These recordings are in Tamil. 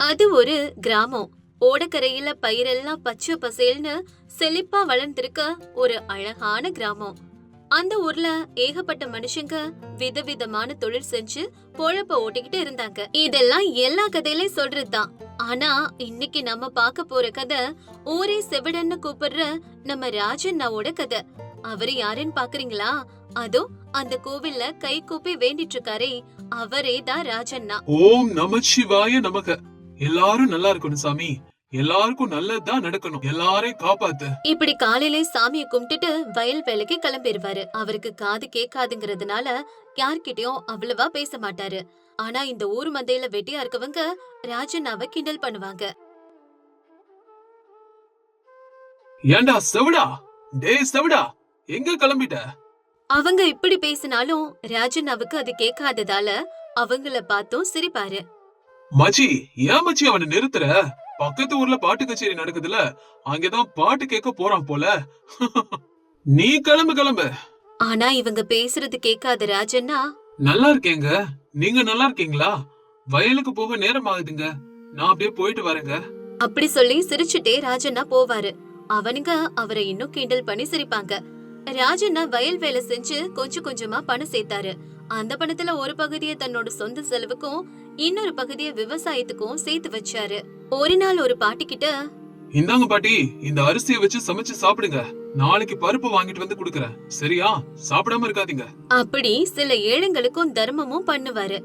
அது ஒரு கிராமம். ஓடக்கரையில பயிரெல்லாம் பச்சை பசேல்னு செழிப்பா வளர்ந்திருக்க ஒரு அழகான கிராமம். அந்த ஊர்ல ஏகப்பட்ட மனுஷங்க விதவிதமான தொழில் செஞ்சு பொழப்ப ஓட்டிக்கிட்டு இருந்தாங்க. இதெல்லாம் எல்லா கதையிலயும் சொல்றதுதான். ஆனா இன்னைக்கு நம்ம பார்க்க போற கதை ஊரே செவிடன்னு கூப்பிடுற நம்ம ராஜண்ணாவோட கதை. அவரு யாருன்னு பாக்குறீங்களா? அதோ அந்த கோவில்ல கை கூப்பி வேண்டிட்டு இருக்காரே, அவரே தான் ராஜண்ணா. ஓம் நமச்சிவாய நமக. எல்லாரும் நல்லா இருக்கணும் சாமி. எல்லாருக்கும் நல்லதுதான் நடக்கணும். எல்லாரையும் காப்பாத்து. இப்படி காலையிலே சாமியை கும்பிட்டுட்டு வயல் வேலைக்கு கிளம்பிடுவாரு. அவருக்கு காது கேட்காதுங்கிறதுனால யார்கிட்டயும் அவ்வளவா பேச மாட்டாரு. ஆனா இந்த ஊர் மந்தையில வெட்டியா இருக்கவங்க ராஜண்ணாவை கிண்டல் பண்ணுவாங்க. ஏண்டா செவிடா, டேய் செவிடா, எங்க கிளம்பிட்ட? அவங்க இப்படி பேசினாலும் ராஜண்ணாவுக்கு அது கேட்காததால அவங்கள பார்த்தும் சிரிப்பாரு. மச்சி, ஏன் மச்சி அவனை நிறுத்துற? பக்கத்து ஊர்ல பாட்டு கச்சேரி நடக்குதுல, அங்கதான் பாட்டு கேட்க போறான் போல. நீ கிளம்பு கிளம்பு. ஆனா இவங்க பேசுறது கேட்காத ராஜண்ணா, நல்லா இருக்கேங்க. நீங்க நல்லா இருக்கீங்களா? வயலுக்கு போக நேரம் ஆகுதுங்க, நான் அப்படியே போயிட்டு வரேங்க. அப்படி சொல்லி சிரிச்சுட்டே ராஜண்ணா போவாரு. அவனுங்க அவரை இன்னும் கிண்டல் பண்ணி சிரிப்பாங்க. ராஜண்ணா வயல் வேலை செஞ்சு கொஞ்சம் கொஞ்சமா பணம் சேர்த்தாரு. அந்த பணத்துல ஒரு பகுதியை தன்னோட சொந்த செலவுக்கும் இன்னொரு பகுதியை விவசாயத்துக்கும் சேர்த்து வச்சாரு. ஒரு நாள் ஒரு பாட்டி கிட்ட, இந்தாங்க பாட்டி, இந்த அரிசியை வச்சு சமைச்சு சாப்பிடுங்க. நாளைக்கு பருப்பு வாங்கிட்டு வந்து குடுக்கறேன், சரியா? சாப்பிடாம இருக்காதீங்க. அப்படி சில ஏழைங்களுக்கும் தர்மமும் பண்ணுவாரு.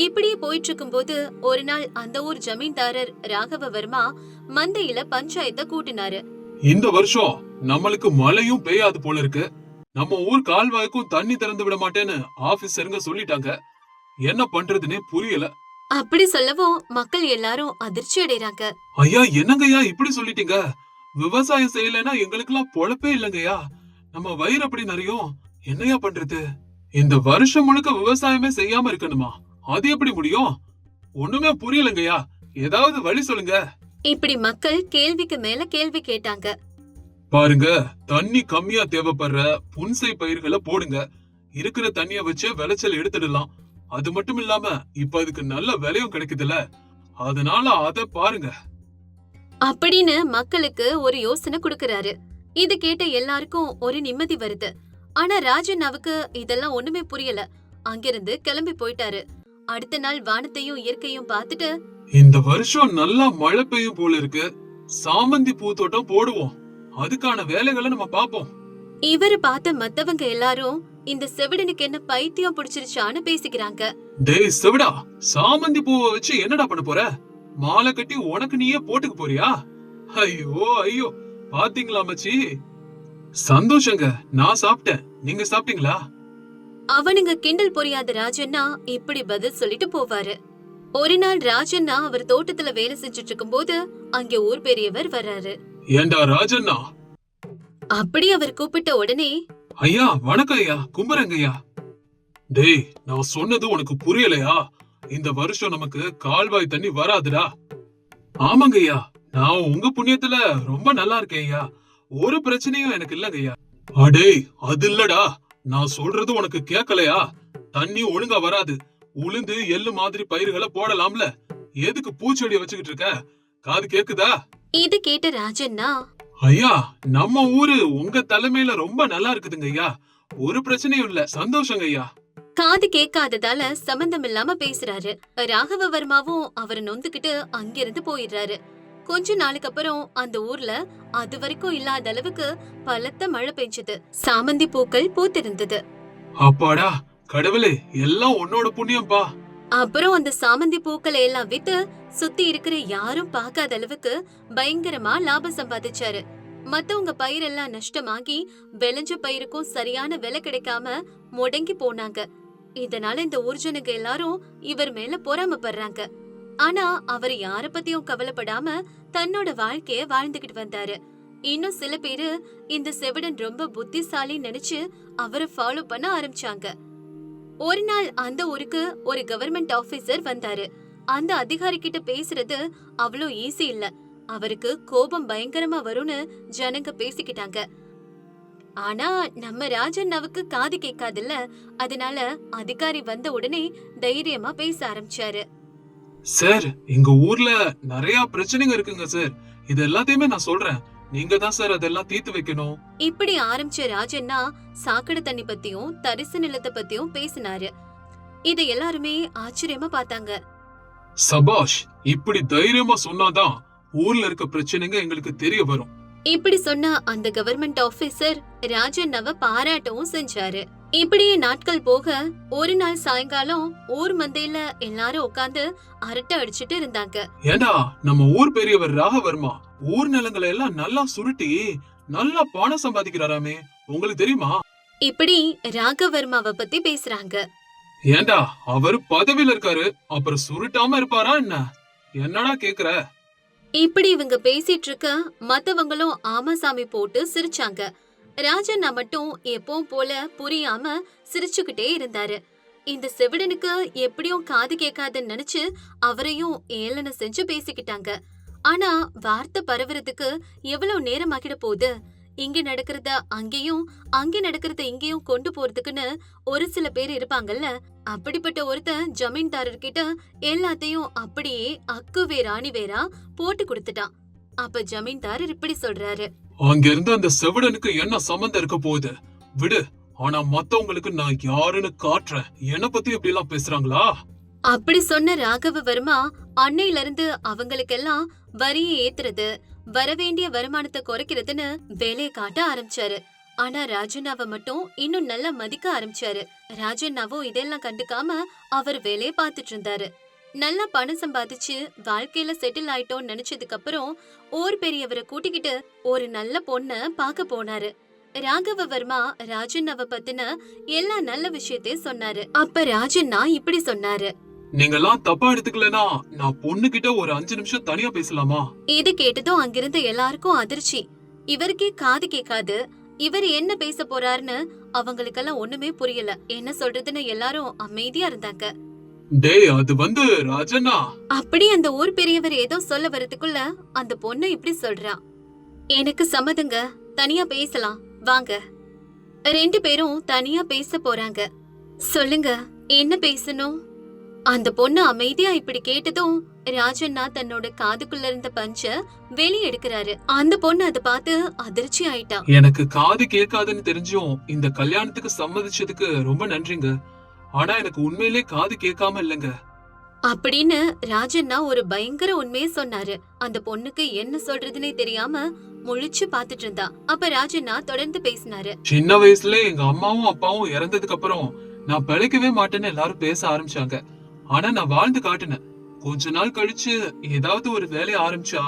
இப்படியே போயிட்டு இருக்கும் போது ஒரு நாள் அந்த ஊர் ஜமீன்தாரர் ராகவவர்மா மந்தையில பஞ்சாயத்தை கூட்டினாரு. இந்த வருஷம் நம்மளுக்கு மழையும் பெய்யாது போல இருக்கு. நம்ம ஊர் கால்வாய்க்கும் தண்ணி திறந்து விட மாட்டேன்னு ஆபீசருங்க சொல்லிட்டாங்க. என்ன பண்றதுன்னே புரியல. அப்படி சொல்லவும் மக்கள் எல்லாரும் அதிர்ச்சி அடைறாங்க. ஐயா, என்னங்கய்யா இப்படி சொல்லிட்டீங்க? விவசாயம் செய்யலன்னா எங்களுக்கெல்லாம் பொழப்பே இல்லங்கய்யா. நம்ம வயிறு அப்படி நிறையும். என்னையா பண்றது? இந்த வருஷம் முழுக்க விவசாயமே செய்யாம இருக்கணுமா? அது எப்படி முடியும்? ஒண்ணுமே புரியலங்கய்யா. ஏதாவது வழி சொல்லுங்க. இப்படி மக்கள் கேள்விக்கு மேல கேள்வி கேட்டாங்க. பாருங்க, தண்ணி கம்மியா தேவைப்படுற புன்சை பயிர்களை போடுங்க. இருக்கிற தண்ணிய வச்சு விளைச்சல் எடுத்துடலாம். அது மட்டும் இல்லாம இப்ப அதுக்கு நல்ல விலையும் கிடைக்குதுல, அதனால அத பாருங்க அப்படின்னு மக்களுக்கு ஒரு யோசனை கொடுக்கறாரு. இது கேட்ட எல்லாருக்கும் ஒரு நிம்மதி வருது. ஆனா ராஜண்ணாவுக்கு இதெல்லாம் ஒண்ணுமே புரியல. அங்கிருந்து கிளம்பி போயிட்டாரு. அடுத்த நாள் வானத்தையும் இயற்கையும் பார்த்துட்டு, இந்த வருஷம் நல்லா மழை பெய்யும் போல இருக்கு. சாமந்தி பூ தோட்டம் போடுவோம். அதுக்கான வேலைகளை நம்ம பாப்போம். இவரு பார்த்த மத்தவங்க எல்லாரும் இந்த செவிடனுக்கு என்ன பைத்தியம் பிடிச்சிருச்சான்னு பேசிக்கிறாங்க. டேய் செவிடா, சாமந்தி பூவை வச்சு என்னடா பண்ண போற? மாலை கட்டி உனக்கு நீயே போட்டுக்க போறியா? ஐயோ ஐயோ, பாத்தீங்களா மச்சி? சந்தோஷங்க, நான் சாப்பிட்டேன். நீங்க சாப்பிட்டீங்களா? அவனுங்க கிண்டல் புரியாத ராஜண்ணா இப்படி பதில் சொல்லிட்டு போவாரு. ஒரு நாள் ராஜண்ணா அவர் தோட்டத்துல வேலை செஞ்சுட்டு இருக்கும் போது அங்க ஊர் பெரியவர் வர்றாரு. ஏண்டா ராஜண்ணா? அப்படி அவர் கூப்பிட்ட உடனே, ஐயா வணக்கம் ஐயா, கும்புறங்க ஐயா. டேய், நான் சொன்னது உனக்கு புரியலையா? இந்த வருஷம் நமக்கு கால்வாய் தண்ணி வராதுடா. ஆமாங்க ஐயா, நான் உங்க புண்ணியத்துல ரொம்ப நல்லா இருக்கேன் ஐயா. ஒரு பிரச்சனையும் எனக்கு இல்லங்க ஐயா. அடேய், அது இல்லடா, நான் சொல்றது உனக்கு கேட்கலையா? தண்ணி ஒழுங்கா வராது. உளுந்து எள்ளு மாதிரி பயிர்களை போடலாம்ல, எதுக்கு பூச்செடியை வச்சுக்கிட்டு இருக்க? காது கேக்குதா? இது கேட்ட ராஜண்ணா, ஐயா, நம்ம ஊரு உங்க தலைமையில ரொம்ப நல்லா இருக்குதுங்க ஐயா. ஒரு பிரச்சனையும் இல்ல, சந்தோஷங்க ஐயா. காது கேட்காததால சம்பந்தம் இல்லாம பேசுறாரு. ராகவவர்மாவும் அவர் நொந்துகிட்டு அங்கிருந்து போயிடுறாரு. கொஞ்ச நாளுக்கு அப்புறம் அந்த ஊர்ல அது வரைக்கும் இல்லாத அளவுக்கு பலத்த மழை பெஞ்சது. சாமந்தி பூக்கள் பூத்திருந்தது. அப்பாடா கடவுளே, எல்லாம் உன்னோட புண்ணியம்பா. அப்புறம் அந்த சாமந்தி பூக்களை எல்லாம் வித்து சுத்தி இருக்கிற யாரும் பார்க்காத அளவுக்கு பயங்கரமா லாபம் சம்பாதிச்சாரு. மத்தவங்க பயிரெல்லாம் நஷ்டமாகி விளைஞ்ச பயிருக்கும் சரியான விலை கிடைக்காம முடங்கி போனாங்க. இதனால இந்த ஊர் ஜனங்க எல்லாரும் இவர் மேல பொறாமப்படுறாங்க. ஆனா அவர் யார பத்தியும் கவலைப்படாம தன்னோட வாழ்க்கைய வாழ்ந்துகிட்டு வந்தாரு. இன்னும் சில பேரு இந்த செவிடன் ரொம்ப புத்திசாலி நினைச்சு அவரை ஃபாலோ பண்ண ஆரம்பிச்சாங்க. ஒரு நாள் அந்த ஊருக்கு ஒரு கவர்மெண்ட் ஆபீசர் வந்தாரு. அந்த அதிகாரி கிட்ட பேசுறது அவ்வளோ ஈஸி இல்ல. அவருக்கு கோபம் பயங்கரமா வரும்னு ஜனங்க பேசிக்கிட்டாங்க. ஆனா நம்ம ராஜண்ணாவுக்கு காது கேட்காதுல்ல, அதனால அதிகாரி வந்த உடனே தைரியமா பேச ஆரம்பிச்சாரு. சார், எங்க ஊர்ல நிறைய பிரச்சனைங்க இருக்குங்க சார். இது எல்லாத்தையுமே நான் சொல்றேன். நீங்க தான் சார் அதெல்லாம் தீர்த்து வைக்கணும். இப்படி ஆரம்பிச்ச ராஜண்ணா சாக்கடை தண்ணி பத்தியும் தரிசு நிலத்தை பத்தியும் பேசினாரு. இத எல்லாருமே ஆச்சரியமா பார்த்தாங்க. சபாஷ், இப்படி தைரியமா சொன்னாதான் ஊர்ல இருக்க பிரச்சனைங்க எங்களுக்கு தெரிய வரும். இப்படி சொன்ன அந்த கவர்மெண்ட் ஆபீசர் ராஜண்ணாவை பாராட்டவும் செஞ்சாரு. இப்படியே நாட்கள் போக ஒரு நாள் சாயங்காலம் ஊர் மந்தையில எல்லாரும் உட்கார்ந்து அரட்டை அடிச்சிட்டு இருந்தாங்க. ஏண்டா, நம்ம ஊர் பெரியவர் ராகவர்மா ஊர் நிலங்களை எல்லாம் நல்லா சுருட்டி நல்லா பணம் சம்பாதிக்கிறாராமே, உங்களுக்கு தெரியுமா? இப்படி ராகவர்மாவை பத்தி பேசுறாங்க. ஏண்டா, அவர் பதவியில இருக்காரு, அப்புறம் சுருட்டாம இருப்பாரா என்ன? என்னடா கேக்குற? இப்படி இவங்க பேசிட்டு இருக்க மத்தவங்களும் ஆமாசாமி போட்டு சிரிச்சாங்க. ராஜண்ணா மட்டும் எப்பவும் போல புரியாம சிரிச்சுக்கிட்டே இருந்தாரு. இந்த செவிடனுக்கு எப்படியும் காது கேட்காதுன்னு நினைச்சு அவரையும் ஏளன செஞ்சு பேசிக்கிட்டாங்க. ஆனா வார்த்தை பரவுறதுக்கு எவ்வளவு நேரம் ஆகிட போகுது? இங்க நடக்கிறத அங்கேயும் அங்க நடக்கிறத இங்கேயும் கொண்டு போறதுக்குன்னு ஒரு சில பேர் இருப்பாங்கல்ல. அப்படிப்பட்ட ஒருத்தன் ஜமீன்தாரர்கிட்ட எல்லாத்தையும் அப்படியே அக்கு வேற ஆணி வேறா போட்டு கொடுத்துட்டான். அப்ப ஜமீன்தாரர் இப்படி சொல்றாரு. அங்க இருந்து அந்த செவிடனுக்கு என்ன சம்பந்தம் இருக்க போகுது? விடு. ஆனா மத்தவங்களுக்கு நான் யாருன்னு காட்டுறேன். என்ன பத்தி இப்படி எல்லாம் பேசுறாங்களா? அப்படி சொன்ன ராகவவர்மா அன்னையில இருந்து அவங்களுக்கெல்லாம் வரியை ஏத்துறது, வரவேண்டிய வருமானத்தை குறைக்கிறதுன்னு வேலையை காட்ட ஆரம்பிச்சாரு. ஆனா ராஜண்ணாவை மட்டும் இன்னும் நல்லா மதிக்க ஆரம்பிச்சாரு. ராஜண்ணாவும் இதெல்லாம் கண்டுக்காம அவர் வேலையை பார்த்துட்டு இருந்தாரு. நல்லா பணம் சம்பாதிச்சு வாழ்க்கையில செட்டில் ஆயிட்டோம்னு நினைச்சதுக்கு அப்புறம் ஊர் பெரியவரை கூட்டிக்கிட்டு ஒரு நல்ல பொண்ண பாக்க போனாரு. ராகவவர்மா ராஜண்ணாவை பத்தின எல்லா நல்ல விஷயத்தையும் சொன்னாரு. அப்ப ராஜண்ணா இப்படி சொன்னாரு. நீங்கெல்லாம் தப்பா எடுத்துக்கலனா நான் பொண்ணு கிட்ட ஒரு 5 நிமிஷம் தனியா பேசலாமா? இது கேட்டதும் அங்கிருந்த எல்லாருக்கும் அதிர்ச்சி. இவருக்கே காது கேட்காது. இவர் என்ன பேச போறாருன்னு அவங்களுக்கெல்லாம் ஒண்ணுமே புரியல. என்ன சொல்றதுன்னு எல்லாரும் அமைதியா இருந்தாங்க. டேய், அது வந்து ராஜண்ணா. அப்படி அந்த ஊர் பெரியவர் ஏதோ சொல்ல வரதுக்குள்ள அந்த பொண்ணு இப்படி சொல்றா. எனக்கு சம்மதங்க, தனியா பேசலாம் வாங்க. 2 பேரும் தனியா பேச போறாங்க. சொல்லுங்க, என்ன பேசணும்? அந்த பொண்ணு அமைதியா இப்படி கேட்டதும் ராஜண்ணா தன்னோட காதுக்குள்ள இருந்த பஞ்ச வெளிய எடுக்கிறாரு. அந்த பொண்ணு அதை பார்த்து அதிர்ச்சி ஆயிட்டா. எனக்கு காது கேட்காதுன்னு தெரிஞ்சும் இந்த கல்யாணத்துக்கு சம்மதிச்சதுக்கு ரொம்ப நன்றிங்க. ஆனா எனக்கு உண்மையிலே காது கேட்காம இல்லங்க அப்படின்னு ராஜண்ணா ஒரு பயங்கர உண்மையை சொன்னாரு. அந்த பொண்ணுக்கு என்ன சொல்றதுன்னே தெரியாம முழிச்சு பாத்துட்டு இருந்தா. அப்ப ராஜண்ணா தொடர்ந்து பேசினாரு. சின்ன வயசுல எங்க அம்மாவும் அப்பாவும் இறந்ததுக்கு அப்புறம் நான் பிழைக்கவே மாட்டேன்னு எல்லாரும் பேச ஆரம்பிச்சாங்க. ஆனா நான் வாழ்ந்து காட்டினேன். கொஞ்ச நாள் கழிச்சு ஏதாவது ஒரு வேலையை ஆரம்பிச்சா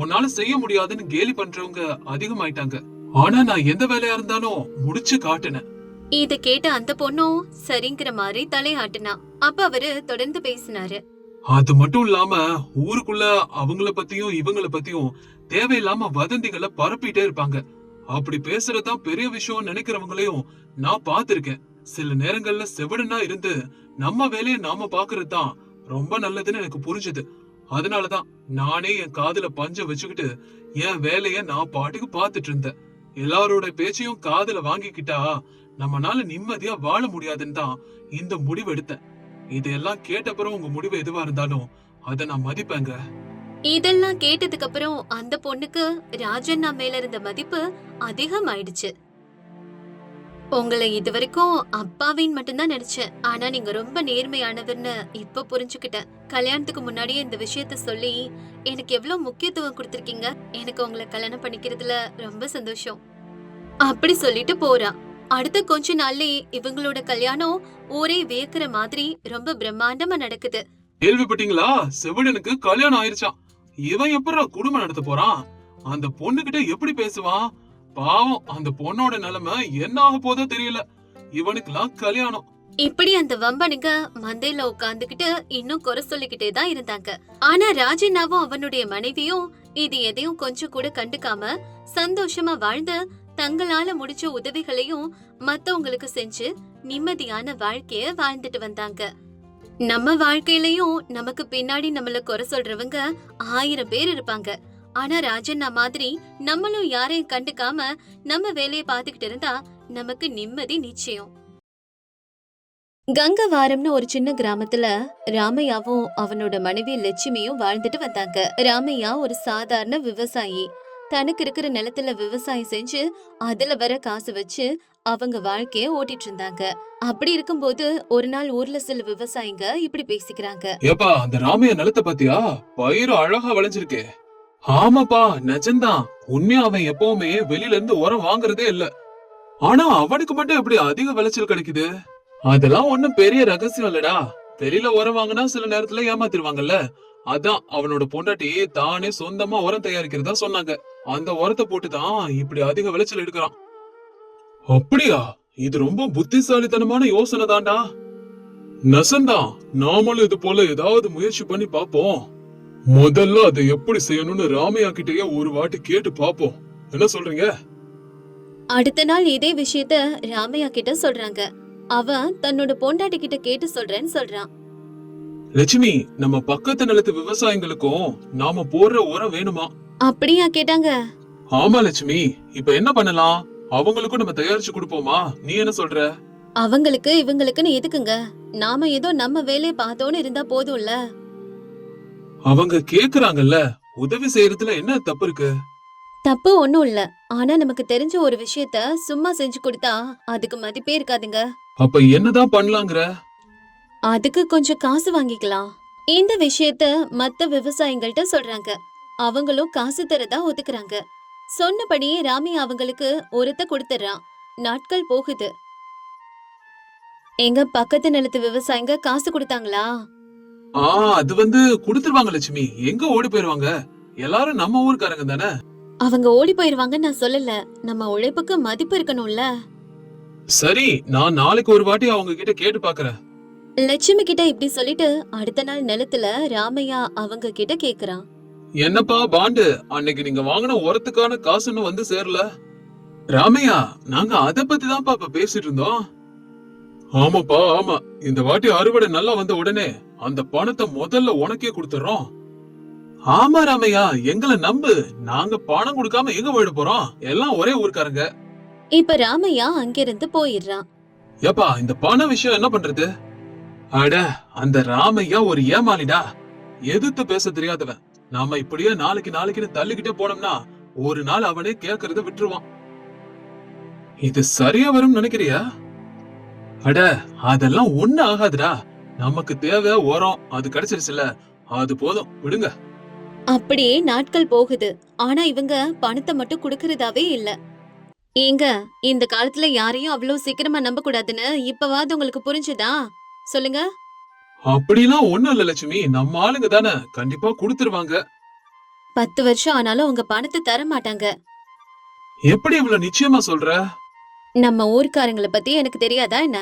உன்னால செய்ய முடியாதுன்னு கேலி பண்றவங்க அதிகமாயிட்டாங்க. ஆனா நான் எந்த வேலையா இருந்தாலும் முடிச்சு காட்டினேன். இத கேட்ட அந்த பொண்ணும் சரிங்கிற மாதிரி தலையாட்டுனா. அப்ப அவரு தொடர்ந்து பேசினாரு. அது மட்டும் இல்லாம ஊருக்குள்ள அவங்கள பத்தியும் இவங்கள பத்தியும் தேவையில்லாம வதந்திகளை பரப்பிட்டே இருப்பாங்க. அப்படி பேசுறதுதான் பெரிய விஷயம் நினைக்கிறவங்களையும் நான் பாத்திருக்கேன். சில நேரங்கள்ல செவிடனா இருந்து நம்ம வேலையை நாம பாக்குறதுதான் ரொம்ப நல்லதுன்னு எனக்கு புரிஞ்சுது. அதனாலதான் நானே என் காதுல பஞ்ச வச்சுக்கிட்டு என் வேலைய நான் பாட்டுக்கு பாத்துட்டு இருந்தேன். எல்லாரோட பேச்சையும் காதுல வாங்கிக்கிட்டா நம்மனால நிம்மதியா வாழ முடியாதுன்னு தான் இந்த முடிவு எடுத்தேன். இதெல்லாம் கேட்டப்புறம் உங்க முடிவு எதுவா இருந்தாலும் அத நான் மதிப்பேங்க. இதெல்லாம் கேட்டதுக்கு அப்புறம் அந்த பொண்ணுக்கு ராஜண்ணா மேல இருந்த மதிப்பு அதிகமாயிடுச்சு. உங்களை இதுவரைக்கும் அப்பாவின்னு மட்டும்தான் நினைச்சேன். ஆனா நீங்க ரொம்ப நேர்மையானவர்னு இப்ப புரிஞ்சுக்கிட்டேன். கல்யாணத்துக்கு முன்னாடியே இந்த விஷயத்த சொல்லி எனக்கு எவ்வளவு முக்கியத்துவம் கொடுத்திருக்கீங்க. எனக்கு உங்களை கல்யாணம் பண்ணிக்கிறதுல ரொம்ப சந்தோஷம். அப்படி சொல்லிட்டு போறா. அடுத்த கொஞ்ச நாள்லயே இவங்களோட கல்யாணம் ஊரே வியக்கிற மாதிரி ரொம்ப பிரம்மாண்டமா நடக்குது. கேள்விப்பட்டீங்களா? செவிடனுக்கு கல்யாணம் ஆயிருச்சாம். இவன் எப்படா குடும்பம் நடத்த போறான்? அந்த பொண்ணு கிட்ட எப்படி பேசுவான்? பாவம், அந்த பொண்ணோட நிலைமை என்ன ஆக போதோ தெரியல. இவனுக்குலாம் கல்யாணம். இப்படி அந்த வம்பனுங்க மந்தையில உட்கார்ந்துகிட்டு இன்னும் குறை சொல்லிக்கிட்டே தான் இருந்தாங்க. ஆனா ராஜண்ணாவும் அவனுடைய மனைவியும் இது எதையும் கொஞ்சம் கூட கண்டுக்காம சந்தோஷமா வாழ்ந்து தங்களால முடிச்ச உதவிகளையும் மத்தவங்களுக்கு செஞ்சு நிம்மதியான வாழ்க்கைய வாழ்ந்துட்டு வந்தாங்க. நம்ம வாழ்க்கையிலயும் நமக்கு பின்னாடி நம்மள குறை சொல்றவங்க 1000 பேர் இருப்பாங்க. ஆனா ராஜண்ணா மாதிரி நம்மளும் யாரையும் கண்டுக்காம நம்ம வேலையை பார்த்துக்கிட்டு இருந்தா நமக்கு நிம்மதி நிச்சயம். கங்கவாரம்னு ஒரு சின்ன கிராமத்துல ராமையாவும் அவனோட மனைவி லட்சுமியும் வாழ்ந்துட்டு வந்தாங்க. ராமையா ஒரு சாதாரண விவசாயி. தனக்கு இருக்கிற நிலத்துல விவசாயம் செஞ்சு அதுல வர காசு வச்சு அவங்க வாழ்க்கைய ஓட்டிட்டு இருந்தாங்க. அப்படி இருக்கும்போது ஒரு நாள் ஊர்ல சில விவசாயிங்க இப்படி பேசிக்கிறாங்க. ஏப்பா அந்த ராமையா நிலத்தை பாத்தியா? பயிர் அழகா விளைஞ்சிருக்கே. ஆமாப்பா, நிஜம்தான். உண்மையா அவன் எப்பவுமே வெளியில இருந்து உரம் வாங்குறதே இல்ல. ஆனா அவனுக்கு மட்டும் எப்படி அதிக விளைச்சல் கிடைக்குது? அதெல்லாம் ஒண்ணும் பெரிய ரகசியம் இல்லடா. வெளியில உரம் வாங்கினா சில நேரத்துல ஏமாத்திருவாங்கல்ல. அதான் அவனோட பொண்டாட்டி தானே சொந்தமா உரம் தயாரிக்கிறதா சொன்னாங்க. அந்த உரத்தை போட்டுதான் இப்படி அதிக விளைச்சல் எடுக்கிறான். அப்படியா? இது ரொம்ப புத்திசாலித்தனமான யோசனை தான்டா. நெசந்தான், நாமளும் இது போல ஏதாவது முயற்சி பண்ணி பாப்போம். முதல்ல அதை எப்படி செய்யணும்னு ராமையா கிட்டயே ஒரு வாட்டி கேட்டு பாப்போம். என்ன சொல்றீங்க? அடுத்த நாள் இதே விஷயத்த ராமையா கிட்ட சொல்றாங்க. அவன் தன்னோட பொண்டாட்டி கிட்ட கேட்டு சொல்றேன்னு சொல்றான். லட்சுமி, நம்ம பக்கத்து நிலத்து விவசாயிகளுக்கும் நாம போடுற உரம் வேணுமா? அப்படியா கேட்டாங்க. ஆமா லட்சுமி, இப்ப என்ன பண்ணலாம்? அவங்களுக்கும் நம்ம தயாரிச்சு கொடுப்போமா? நீ என்ன சொல்ற? அவங்களுக்கு இவங்களுக்குன்னு எதுக்குங்க? நாம ஏதோ நம்ம வேலையை பார்த்தோன்னு இருந்தா போதும்ல. அவங்க கேக்குறாங்கல்ல, உதவி செய்யறதுல என்ன தப்பு இருக்கு? தப்பு ஒண்ணும் இல்ல. ஆனா நமக்கு தெரிஞ்ச ஒரு விஷயத்த சும்மா செஞ்சு கொடுத்தா அதுக்கு மதிப்பே இருக்காதுங்க. அப்ப என்னதான் பண்ணலாங்கிற? அதுக்கு கொஞ்சம் காசு வாங்கிக்கலாம். இந்த விஷயத்த மத்த விவசாயிகள்ட்ட சொல்றாங்க. அவங்களும் காசு தரதா ஒதுக்குறாங்க. சொன்னபடியே ராமி அவங்களுக்கு ஒருத்த கொடுத்துறான். நாட்கள் போகுது. எங்க பக்கத்து நிலத்து விவசாயிங்க காசு கொடுத்தாங்களா? அது குடுத்துருவாங்க லட்சுமி. எங்க ஓடி போயிருவாங்க? எல்லாரும் நம்ம ஊர்க்காரங்க தானே. அவங்க ஓடி போயிருவாங்கன்னு நான் சொல்லல. நம்ம உழைப்புக்கு மதிப்பு இருக்கணும்ல. சரி, நான் நாளைக்கு ஒரு வாட்டி அவங்க கிட்ட கேட்டு பாக்குறேன். லட்சுமி கிட்ட இப்படி சொல்லிட்டு அடுத்த நாள் நிலத்துல ராமையா அவங்க கிட்ட கேக்குறான். என்னப்பா பாண்டு, அன்னைக்கு நீங்க வாங்கின உரத்துக்கான காசு இன்னும் வந்து சேரல. ராமையா, நாங்க அத பத்தி தான்ப்பா இப்ப பேசிட்டு இருந்தோம். ஆமாப்பா ஆமா, இந்த வாட்டி அறுவடை நல்லா வந்த உடனே அந்த பணத்தை முதல்ல உனக்கே கொடுத்துறோம். ஆமா ராமையா, எங்களை நம்பு. நாங்க பணம் கொடுக்காம எங்க போயிட போறோம்? எல்லாம் ஒரே ஊர்க்காரங்க. இப்ப ராமையா அங்கிருந்து போயிடுறான். ஏப்பா, இந்த பண விஷயம் என்ன பண்றது? அட, அந்த ராமையா ஒரு ஏமாளிடா. எதிர்த்து பேச தெரியாதவன். நாம இப்படியே நாளைக்கு நாளைக்குன்னு தள்ளிக்கிட்டே போனோம்னா ஒரு நாள் அவனே கேக்குறத விட்டுருவான். இது சரியா வரும் நினைக்கிறியா? அட, அதெல்லாம் ஒண்ணு ஆகாதுடா. நமக்கு தேவை உரம், அது கிடைச்சிருச்சுல, அது போதும், விடுங்க. அப்படியே நாட்கள் போகுது. ஆனா இவங்க பணத்தை மட்டும் குடுக்கறதாவே இல்ல. ஏங்க, இந்த காலத்துல யாரையும் அவ்வளவு சீக்கிரமா நம்ப கூடாதுன்னு இப்பவாது உங்களுக்கு புரிஞ்சுதா? சொல்லுங்க. அப்படிலாம் ஒண்ணும் இல்ல லட்சுமி, நம்ம ஆளுங்க தானே, கண்டிப்பா குடுத்துருவாங்க. 10 வருஷம் ஆனாலும் உங்க பணத்தை தர மாட்டாங்க. எப்படி இவ்வளவு நிச்சயமா சொல்ற? நம்ம ஊர்க்காரங்கள பத்தி எனக்கு தெரியாதா என்ன?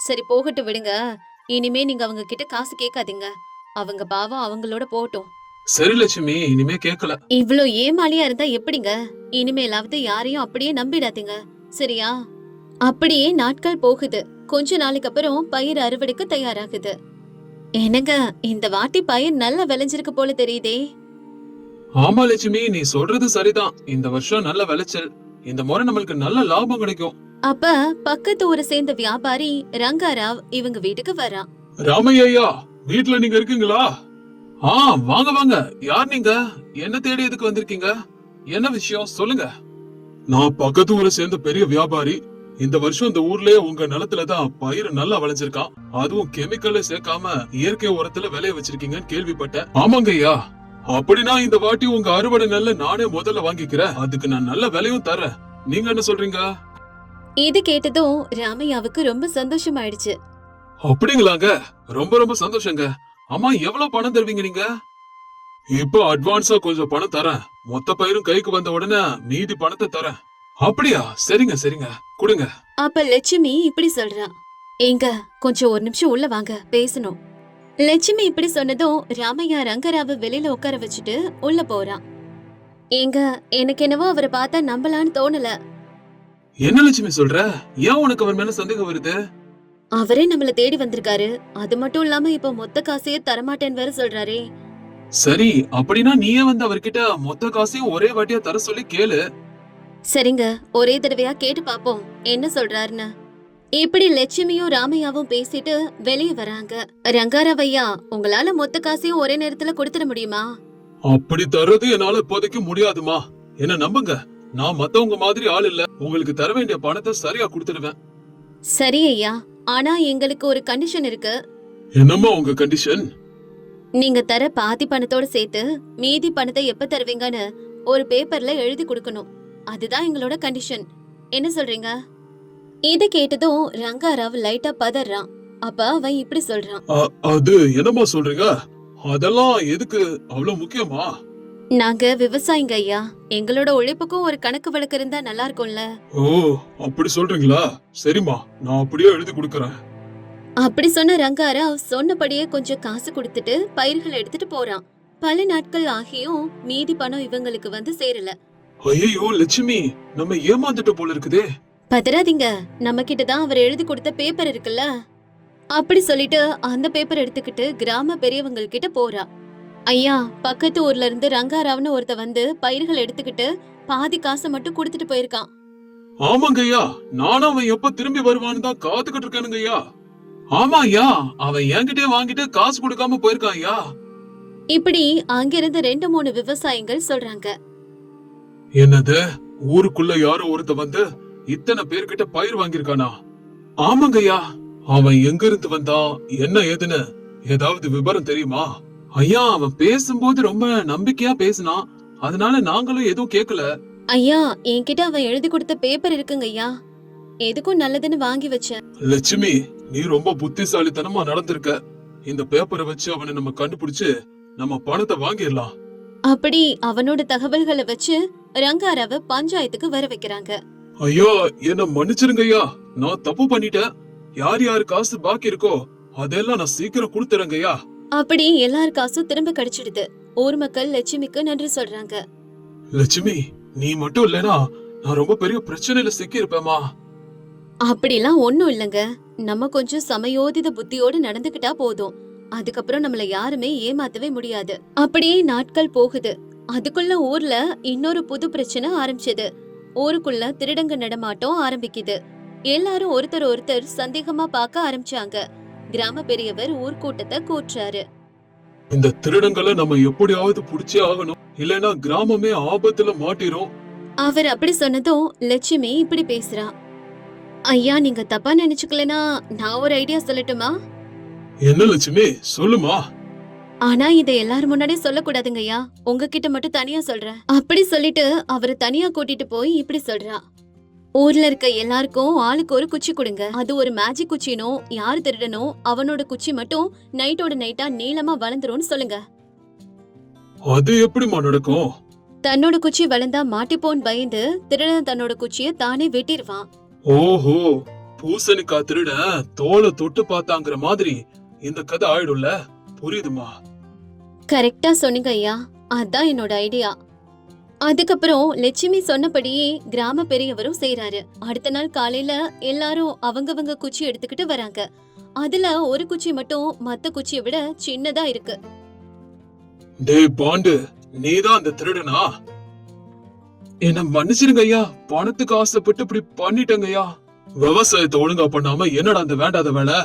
சரி போகட்டும், விடுங்க. இனிமே நீங்க அவங்க கிட்ட காசு கேட்காதீங்க. அவங்க பாவம் அவங்களோட போகட்டும். சரி லட்சுமி, இனிமே கேட்கல. இவ்ளோ ஏமாளியா இருந்தா எப்படிங்க? இனிமேலாவது யாரையும் அப்படியே நம்பிடாதீங்க, சரியா? அப்படியே நாட்கள் போகுது. கொஞ்ச நாளைக்கு அப்புறம் பயிர் அறுவடைக்கு தயாராகுது. என்னங்க, இந்த வாட்டி பயிர் நல்லா விளைஞ்சிருக்கு போல தெரியுதே. ஆமா லட்சுமி, நீ சொல்றது சரிதான். இந்த வருஷம் நல்ல விளைச்சல். இந்த முறை நம்மளுக்கு நல்ல லாபம் கிடைக்கும். அப்ப பக்கத்து ஊரை சேர்ந்த வியாபாரி ரங்காராவ் இவங்க வீட்டுக்கு வரான். ராமையா, வீட்டுல நீங்க இருக்கீங்களா? வாங்க வாங்க. யார் நீங்க? என்ன தேடி எதுக்கு வந்திருக்கீங்க? என்ன விஷயம் சொல்லுங்க. நான் பக்கத்து ஊரை சேர்ந்த பெரிய வியாபாரி. இந்த வருஷம் இந்த ஊர்லயே உங்க நிலத்துலதான் பயிர் நல்லா விளைஞ்சிருக்கான். அதுவும் கெமிக்கல்ல சேர்க்காம இயற்கை உரத்துல விளைய வச்சிருக்கீங்கன்னு கேள்விப்பட்டேன். ஆமாங்க ஐயா. அப்படின்னா இந்த வாட்டி உங்க அறுவடை நெல்லை நானே முதல்ல வாங்கிக்கிறேன். அதுக்கு நான் நல்ல விலையும் தரேன். நீங்க என்ன சொல்றீங்க? இது கேட்டதும் ராமையாவுக்கு ரொம்ப சந்தோஷமாயிடுச்சு. அப்படிங்களாங்க, ரொம்ப ரொம்ப சந்தோஷங்க. அம்மா, எவ்வளவு பணம் தருவீங்க நீங்க? இப்ப அட்வான்ஸா கொஞ்சம் பணம் தரேன். மொத்த பயிரும் கைக்கு வந்த உடனே மீதி பணத்தை தரேன். அப்படியா? சரிங்க சரிங்க, கொடுங்க. அப்ப லட்சுமி இப்படி சொல்றா. ஏங்க, கொஞ்சம் ஒரு நிமிஷம் உள்ள வாங்க, பேசணும். லட்சுமி இப்படி சொன்னதும் ராமையா ரங்கராவ வெளியில உட்கார வச்சுட்டு உள்ள போறான். ஏங்க, எனக்கு என்னவோ அவரை பார்த்தா நம்பலான்னு தோணல. என்ன லட்சுமி சொல்ற? ஏன் உனக்கு அவர் மேல சந்தேகம் வருது? அவரே நம்மள தேடி வந்திருக்காரு. அது மட்டும் இல்லாம இப்ப மொத்த காசையே தரமாட்டேன்னு வேற சொல்றாரே. சரி, அப்படின்னா நீயே அவர்கிட்ட மொத்த காசையும் ஒரே வாட்டியா தர சொல்லி கேளு. சரிங்க, ஒரே தடவையா கேட்டு பாப்போம் என்ன சொல்றாருன்னு. இப்படி லட்சுமியும் ராமையாவும் பேசிட்டு வெளியே வராங்க. ரங்காராவ் ஐயா, உங்களால மொத்த காசையும் ஒரே நேரத்துல கொடுத்துட முடியுமா? அப்படி தர்றது என்னால இப்போதைக்கு முடியாதுமா. என்ன நம்புங்க, நான் மத்தவங்க மாதிரி ஆள் இல்ல. உங்களுக்கு தர வேண்டிய பணத்தை சரியா கொடுத்துடுவேன். சரி ஐயா, ஆனா எங்களுக்கு ஒரு கண்டிஷன் இருக்கு. என்னம்மா உங்க கண்டிஷன்? நீங்க தர பாதி பணத்தோட சேர்த்து மீதி பணத்தை எப்ப தருவீங்கன்னு ஒரு பேப்பர்ல எழுதி கொடுக்கணும். அதுதான் எங்களோட கண்டிஷன். என்ன சொல்றீங்க? இத கேட்டதும் ரங்காராவ் லைட்டா பதறான். அப்ப அவன் இப்படி சொல்றான். அது என்னம்மா சொல்றீங்க? அதெல்லாம் எதுக்கு? அவ்வளவு முக்கியமா? நாங்க விவசாயிங்க ஐயா, எங்களோட உழைப்புக்கும் ஒரு கணக்கு வழக்கு இருந்தா நல்லா இருக்கும்ல. ஓ, அப்படி சொல்றீங்களா? சரிம்மா, நான் அப்படியே எழுதி கொடுக்கறேன். அப்படி சொன்ன ரங்காராவ் சொன்னபடியே கொஞ்சம் காசு கொடுத்துட்டு பயிர்களை எடுத்துட்டு போறான். பல நாட்கள் ஆகியும் மீதி பணம் இவங்களுக்கு வந்து சேரல. ஐயோ லட்சுமி, நம்ம ஏமாந்துட்ட போல இருக்குதே. பதறாதீங்க, நம்ம கிட்டதான் அவர் எழுதி கொடுத்த பேப்பர் இருக்குல்ல. அப்படி சொல்லிட்டு அந்த பேப்பர் எடுத்துக்கிட்டு கிராம பெரியவங்க கிட்ட போறா. ஐயா, பக்கத்து ஊர்ல இருந்து ரங்காராவ்னு ஒருத்த வந்து பயிர்கள் எடுத்துக்கிட்டு பாதி காசை மட்டும் கொடுத்துட்டு போயிருக்கான். ஆமாங்க ஐயா, நானும் அவன் எப்ப திரும்பி வருவான்னு தான் காத்துக்கிட்டு இருக்கேனுங்க ஐயா. ஆமா ஐயா, அவன் என்கிட்டயே வாங்கிட்டு காசு கொடுக்காம போயிருக்கான் ஐயா. இப்படி அங்கிருந்து 2-3 விவசாயிகள் சொல்றாங்க. என்னது, ஊருக்குள்ள யாரோ ஒருத்த வந்து இத்தனை பேர்கிட்ட பயிர் வாங்கியிருக்கானா? ஆமாங்க ஐயா, அவன் எங்க இருந்து வந்தான், என்ன ஏதுன்னு ஏதாவது விவரம் தெரியுமா? ஐயா, அவன் பேசும்போது ரொம்ப நம்பிக்கையா பேசினான். அதனால நாங்களும் எதுவும் கேட்கல. ஐயா, என்கிட்ட அவன் எழுதி கொடுத்த பேப்பர் இருக்குங்க ஐயா, எதுக்கும் நல்லதுன்னு வாங்கி வச்சேன். லட்சுமி, நீ ரொம்ப புத்திசாலித்தனமா நடந்திருக்க. இந்த பேப்பரை வச்சு அவனை நம்ம கண்டுபிடிச்சு நம்ம பணத்தை வாங்கிடலாம். அப்படி அவனோட தகவல்களை வச்சு ரங்காராவ பஞ்சாயத்துக்கு வர வைக்கிறாங்க. ஐயா, என்ன மன்னிச்சிருங்க ஐயா, நான் தப்பு பண்ணிட்டேன். யார் யாரு காசு பாக்கி இருக்கோ அதெல்லாம் நான் சீக்கிரம் கொடுத்துறேங்க ஐயா. அப்படி எல்லார் காசும் திரும்ப கிடைச்சிடுது. ஊர் மக்கள் லட்சுமிக்கு நன்றி சொல்றாங்க. லட்சுமி, நீ மட்டும் இல்லனா நான் ரொம்ப பெரிய பிரச்சனையில சிக்கி இருப்பேமா. அப்படிலாம் ஒண்ணும் இல்லங்க, நம்ம கொஞ்சம் சமயோதித புத்தியோடு நடந்துகிட்டா போதும். அதுக்கப்புறம் நம்மள யாருமே ஏமாத்தவே முடியாது. அப்படியே நாட்கள் போகுது. அதுக்குள்ள ஊர்ல இன்னொரு புது பிரச்சனை ஆரம்பிச்சது. ஊருக்குள்ள திருடங்க நடமாட்டம் ஆரம்பிக்குது. எல்லாரும் ஒருத்தர் சந்தேகமா பார்க்க ஆரம்பிச்சாங்க. கிராம பெரியவர் ஊர்க்கூட்டத்தை கூட்டுறாரு. இந்த திருடங்களை நம்ம எப்படியாவது புடிச்சே ஆகணும், இல்லனா கிராமமே ஆபத்துல மாட்டிரும். அவர் அப்படி சொன்னதும் லட்சுமி இப்படி பேசுறா. ஐயா, நீங்க தப்பா நினைச்சுக்கலனா நான் ஒரு ஐடியா சொல்லட்டுமா? என்ன லட்சுமி, சொல்லுமா. ஆனா இதை எல்லாரும் முன்னாடி சொல்லக்கூடாதுங்க ஐயா, உங்ககிட்ட மட்டும் தனியா சொல்றேன். அப்படி சொல்லிட்டு அவரை தனியா கூட்டிட்டு போய் இப்படி சொல்றா. ஊர்ல இருக்க எல்லாருக்கும் ஆளுக்கு ஒரு குச்சி கொடுங்க. அது ஒரு மேஜிக் குச்சினோ, யாரு திருடனோ அவனோட குச்சி மட்டும் நைட்டோட நைட்டா நீளமா வளர்ந்துரும்னு சொல்லுங்க. அது எப்படிமா நடக்கும்? தன்னோட குச்சி வளர்ந்தா மாட்டிப்போன் பயந்து திருடன் தன்னோட குச்சிய தானே வெட்டிடுவான். ஓஹோ, பூசணிக்கா திருட தோலை தொட்டு பார்த்தாங்கிற மாதிரி இந்த கதை ஆயிடும்ல. புரியுதுமா? கரெக்டா சொன்னீங்க ஐயா, அதான் என்னோட ஐடியா. அதுக்கப்புறம் லட்சுமி சொன்னபடியே கிராம பெரியவரும் செய்யறாரு. அடுத்த நாள் காலையில எல்லாரும் அவங்கவங்க குச்சி எடுத்துக்கிட்டு வராங்க. அதுல ஒரு குச்சி மட்டும் மத்த குச்சியை விட சின்னதா இருக்கு. டேய் பாண்டு, நீதான் அந்த திருடனா? என்ன மன்னிச்சிருங்க ஐயா, பணத்துக்கு ஆசைப்பட்டு இப்படி பண்ணிட்டேங்க ஐயா. விவசாயத்தை ஒழுங்கா பண்ணாம என்னடா அந்த வேண்டாத வேலை?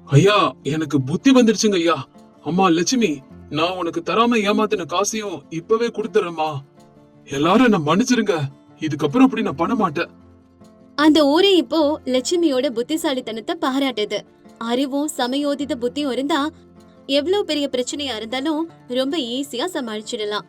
ஐயா, எனக்கு புத்தி வந்துருச்சுங்க ஐயா. அம்மா லட்சுமி, நான் உனக்கு தராம ஏமாத்தின காசையும் இப்பவே கொடுத்துறேம்மா. எல்லாரும் என்ன மன்னிச்சிருங்க, இதுக்கப்புறம் அப்படி நான் பண்ண மாட்டேன். அந்த ஊரே இப்போ லட்சுமியோட புத்திசாலித்தனத்தை பாராட்டுது. அறிவும் சமயோதித புத்தியும் இருந்தா எவ்வளவு பெரிய பிரச்சனையா இருந்தாலும் ரொம்ப ஈஸியா சமாளிச்சிடலாம்.